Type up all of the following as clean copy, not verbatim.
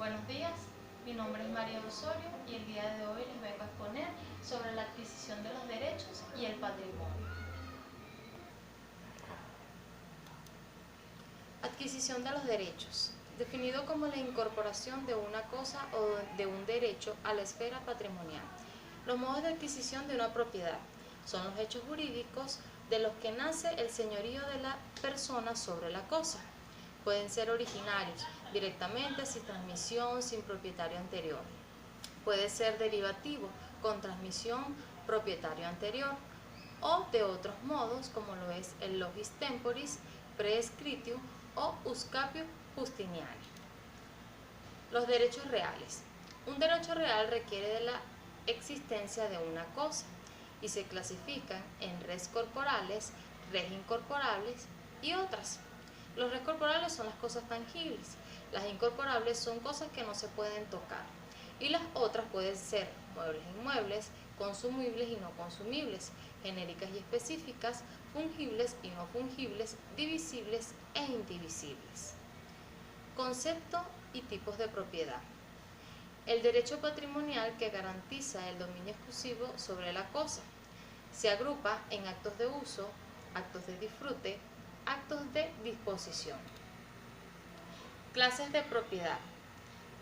Buenos días, mi nombre es María Osorio y el día de hoy les vengo a exponer sobre la adquisición de los derechos y el patrimonio. Adquisición de los derechos, definido como la incorporación de una cosa o de un derecho a la esfera patrimonial. Los modos de adquisición de una propiedad son los hechos jurídicos de los que nace el señorío de la persona sobre la cosa. Pueden ser originarios, directamente, sin transmisión, sin propietario anterior. Puede ser derivativo, con transmisión, propietario anterior, o de otros modos, como lo es el logis temporis, praescriptio o uscapio Justiniani. Los derechos reales. Un derecho real requiere de la existencia de una cosa y se clasifican en res corporales, res incorporables y otras. Los res corporales son las cosas tangibles, las incorporables son cosas que no se pueden tocar y las otras pueden ser muebles e inmuebles, consumibles y no consumibles, genéricas y específicas, fungibles y no fungibles, divisibles e indivisibles. Concepto y tipos de propiedad. El derecho patrimonial que garantiza el dominio exclusivo sobre la cosa. Se agrupa en actos de uso, actos de disfrute, actos de disposición. Clases de propiedad.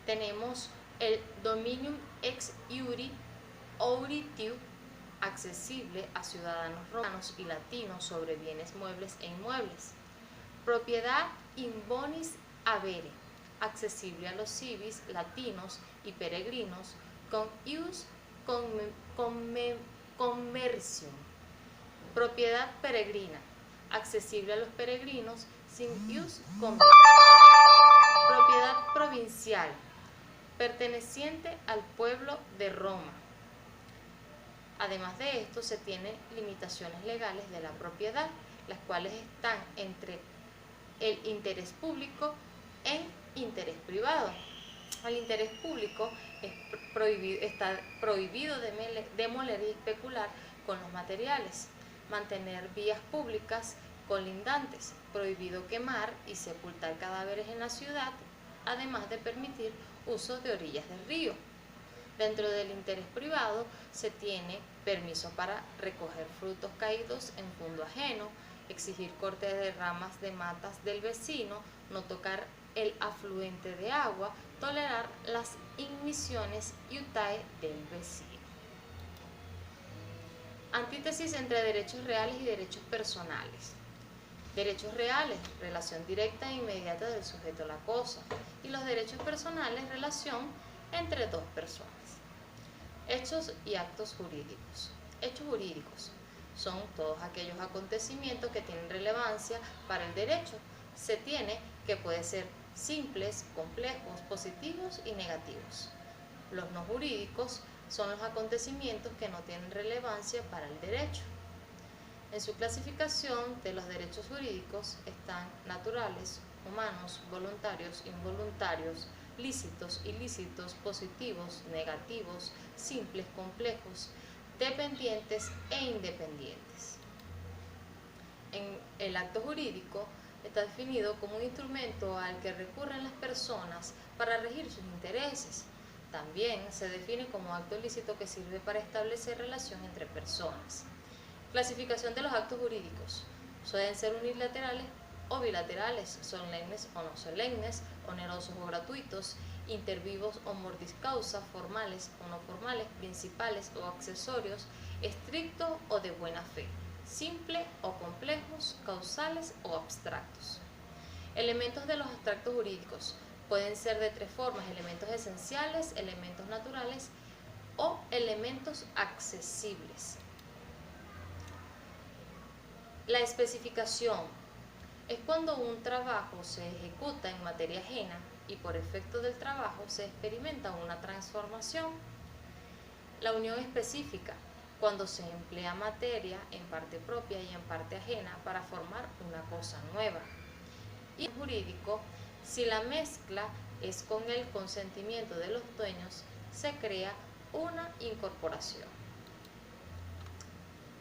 Tenemos el dominium ex iure auritiu, accesible a ciudadanos romanos y latinos sobre bienes muebles e inmuebles. Propiedad in bonis habere, accesible a los civis latinos y peregrinos con ius commercium. Propiedad peregrina, accesible a los peregrinos sin ius commercium. Propiedad provincial, perteneciente al pueblo de Roma. Además de esto, se tienen limitaciones legales de la propiedad, las cuales están entre el interés público e interés privado. El interés público está prohibido demoler y especular con los materiales, mantener vías públicas colindantes, prohibido quemar y sepultar cadáveres en la ciudad, además de permitir uso de orillas del río. Dentro del interés privado se tiene permiso para recoger frutos caídos en fondo ajeno, exigir corte de ramas de matas del vecino, no tocar el afluente de agua, tolerar las inmisiones iutae del vecino. Antítesis entre derechos reales y derechos personales. Derechos reales, relación directa e inmediata del sujeto a la cosa, y los derechos personales, relación entre dos personas. Hechos y actos jurídicos. Hechos jurídicos son todos aquellos acontecimientos que tienen relevancia para el derecho. Se tiene que pueden ser simples, complejos, positivos y negativos. Los no jurídicos son los acontecimientos que no tienen relevancia para el derecho. En su clasificación de los derechos jurídicos están naturales, humanos, voluntarios, involuntarios, lícitos, ilícitos, positivos, negativos, simples, complejos, dependientes e independientes. En el acto jurídico está definido como un instrumento al que recurren las personas para regir sus intereses. También se define como acto lícito que sirve para establecer relación entre personas. Clasificación de los actos jurídicos. Pueden ser unilaterales o bilaterales, solemnes o no solemnes, onerosos o gratuitos, intervivos o mortis causa, formales o no formales, principales o accesorios, estrictos o de buena fe, simple o complejos, causales o abstractos. Elementos de los abstractos jurídicos. Pueden ser de tres formas: elementos esenciales, elementos naturales o elementos accesibles. La especificación es cuando un trabajo se ejecuta en materia ajena y por efecto del trabajo se experimenta una transformación. La unión específica, cuando se emplea materia en parte propia y en parte ajena para formar una cosa nueva. Y el jurídico, si la mezcla es con el consentimiento de los dueños, se crea una incorporación.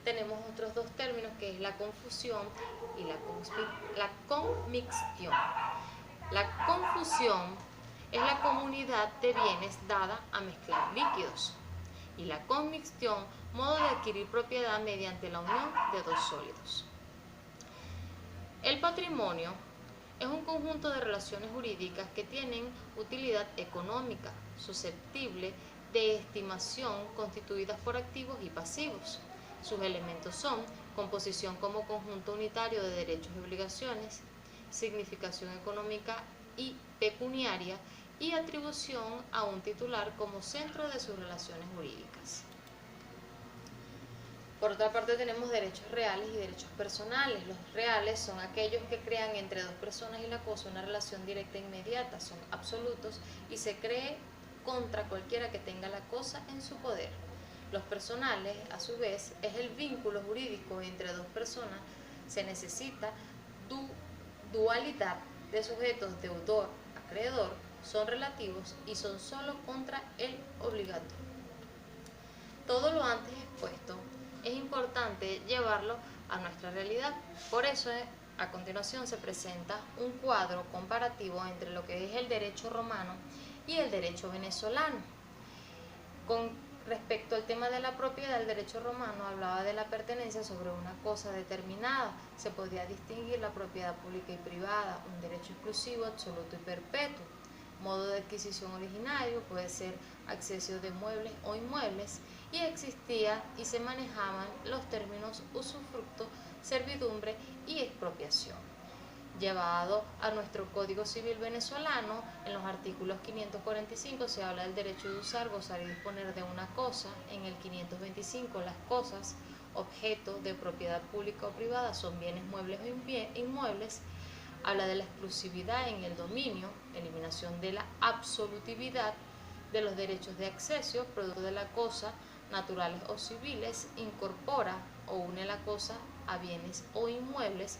Tenemos otros dos términos, que es la confusión y la conmixtión. La confusión es la comunidad de bienes dada a mezclar líquidos. Y la conmixtión, modo de adquirir propiedad mediante la unión de dos sólidos. El patrimonio es un conjunto de relaciones jurídicas que tienen utilidad económica, susceptible de estimación, constituidas por activos y pasivos. Sus elementos son composición como conjunto unitario de derechos y obligaciones, significación económica y pecuniaria, y atribución a un titular como centro de sus relaciones jurídicas. Por otra parte tenemos derechos reales y derechos personales. Los reales son aquellos que crean entre dos personas y la cosa una relación directa e inmediata, son absolutos y se cree contra cualquiera que tenga la cosa en su poder. Los personales, a su vez, es el vínculo jurídico entre dos personas. Se necesita dualidad de sujetos, deudor, acreedor, son relativos y son sólo contra el obligatorio. Todo lo antes expuesto es importante llevarlo a nuestra realidad. Por eso, a continuación se presenta un cuadro comparativo entre lo que es el derecho romano y el derecho venezolano. Con respecto al tema de la propiedad, el derecho romano hablaba de la pertenencia sobre una cosa determinada. Se podía distinguir la propiedad pública y privada, un derecho exclusivo, absoluto y perpetuo. Modo de adquisición originario puede ser acceso de muebles o inmuebles, y existía y se manejaban los términos usufructo, servidumbre y expropiación. Llevado a nuestro Código Civil venezolano, en los artículos 545 se habla del derecho de usar, gozar y disponer de una cosa. En el 525 las cosas, objeto de propiedad pública o privada, son bienes muebles o inmuebles. Habla de la exclusividad en el dominio, eliminación de la absolutividad de los derechos de acceso, producto de la cosa, naturales o civiles, incorpora o une la cosa a bienes o inmuebles,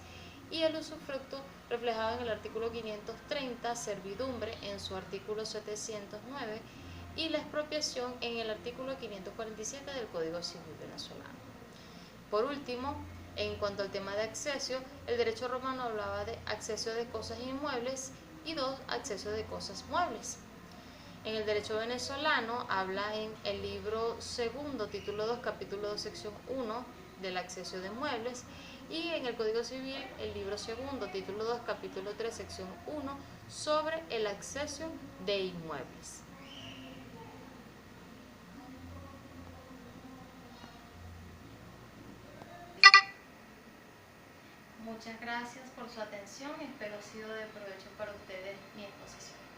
y el usufructo reflejado en el artículo 530, servidumbre en su artículo 709, y la expropiación en el artículo 547 del Código Civil venezolano. Por último, en cuanto al tema de acceso, el derecho romano hablaba de acceso de cosas inmuebles y acceso de cosas muebles. En el derecho venezolano habla en el libro segundo, título 2, capítulo 2, sección 1, del acceso de muebles, y en el Código Civil, el libro segundo, título 2, capítulo 3, sección 1, sobre el acceso de inmuebles. Muchas gracias por su atención, espero ha sido de provecho para ustedes mi exposición.